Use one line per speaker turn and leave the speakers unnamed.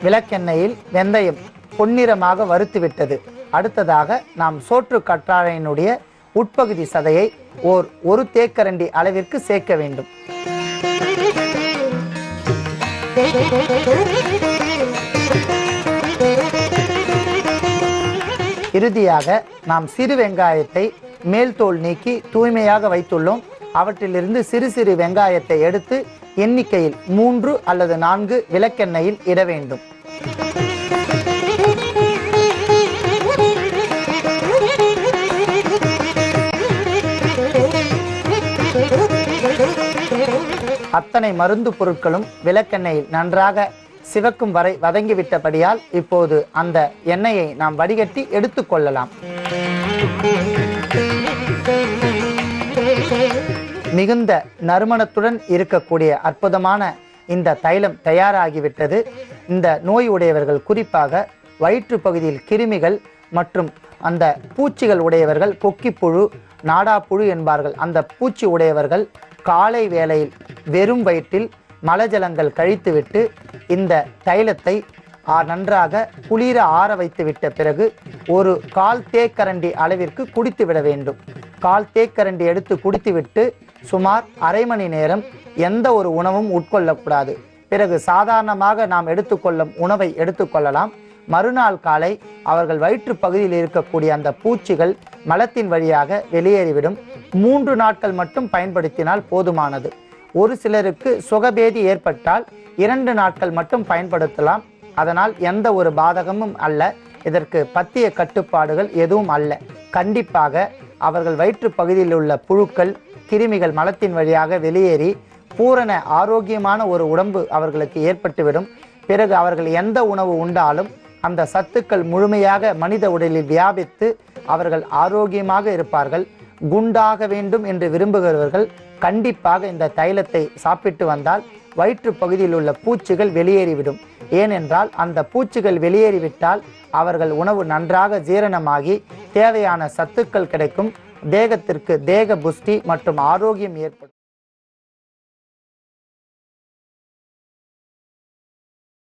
விளக்கெண்ணெயில் வெந்தயம் பொன்னிறமாக வறுத்துவிட்டது. அடுத்ததாக நாம் சோற்று கற்றாழையினுடைய உட்பகுதி சதையை ஒரு தேக்கரண்டி அளவிற்கு சேர்க்க வேண்டும். இறுதியாக நாம் சிறு வெங்காயத்தை மேல் தோல் நீக்கி தூய்மையாக வைத்துள்ளோம். அவற்றிலிருந்து சிறு சிறு வெங்காயத்தை எடுத்து எண்ணிக்கையில் 3 அல்லது 4 விளக்கெண்ணெயில் இட வேண்டும். அத்தனை மருந்து பொருட்களும் விளக்கெண்ணெயில் நன்றாக சிவக்கும் வரை வதங்கிவிட்டபடியால் இப்போது அந்த எண்ணெயை நாம் வடிகட்டி எடுத்துக்கொள்ளலாம். மிகுந்த நறுமணத்துடன் இருக்கக்கூடிய அற்புதமான இந்த தைலம் தயாராகிவிட்டது. இந்த நோய் உடையவர்கள், குறிப்பாக வயிற்று பகுதியில் கிருமிகள் மற்றும் அந்த பூச்சிகள் உடையவர்கள், கொக்கிப்புழு, நாடாப்புழு என்பார்கள், அந்த பூச்சி உடையவர்கள் காலை வேளையில் வெறும் வயிற்றில் மலஜலங்கள் கழித்துவிட்டு இந்த தைலத்தை நன்றாக குளிர ஆற வைத்து விட்ட பிறகு ஒரு 1/4 தேக்கரண்டி அளவிற்கு குடித்து விட வேண்டும். 1/4 தேக்கரண்டி எடுத்து குடித்துவிட்டு சுமார் அரை மணி நேரம் எந்த ஒரு உணவும் உட்கொள்ளக்கூடாது. பிறகு சாதாரணமாக நாம் எடுத்துக்கொள்ளும் உணவை எடுத்துக்கொள்ளலாம். மறுநாள் காலை அவர்கள் வயிற்று பகுதியில் இருக்கக்கூடிய அந்த பூச்சிகள் மலத்தின் வழியாக வெளியேறிவிடும். 3 நாட்கள் மட்டும் பயன்படுத்தினால் போதுமானது. ஒரு சிலருக்கு சுகபேதி ஏற்பட்டால் 2 நாட்கள் மட்டும் பயன்படுத்தலாம். அதனால் எந்த ஒரு பாதகமும் அல்ல. இதற்கு பத்திய கட்டுப்பாடுகள் எதுவும் அல்ல. கண்டிப்பாக அவர்கள் வயிற்று பகுதியில் உள்ள புழுக்கள், கிருமிகள் மலத்தின் வழியாக வெளியேறி பூரண ஆரோக்கியமான ஒரு உடம்பு அவர்களுக்கு ஏற்பட்டுவிடும். பிறகு அவர்கள் எந்த உணவு உண்டாலும் அந்த சத்துக்கள் முழுமையாக மனித உடலில் வியாபித்து அவர்கள் ஆரோக்கியமாக இருப்பார்கள். குண்டாக வேண்டும் என்று விரும்புகிறவர்கள் கண்டிப்பாக இந்த தைலத்தை சாப்பிட்டு வந்தால் வயிற்று பகுதியில் உள்ள பூச்சிகள் வெளியேறிவிடும். ஏனென்றால் அந்த பூச்சிகள் வெளியேறிவிட்டால் அவர்கள் உணவு நன்றாக ஜீரணமாகி தேவையான சத்துக்கள் கிடைக்கும். தேகத்திற்கு தேக புஷ்டி மற்றும் ஆரோக்கியம் ஏற்படும்.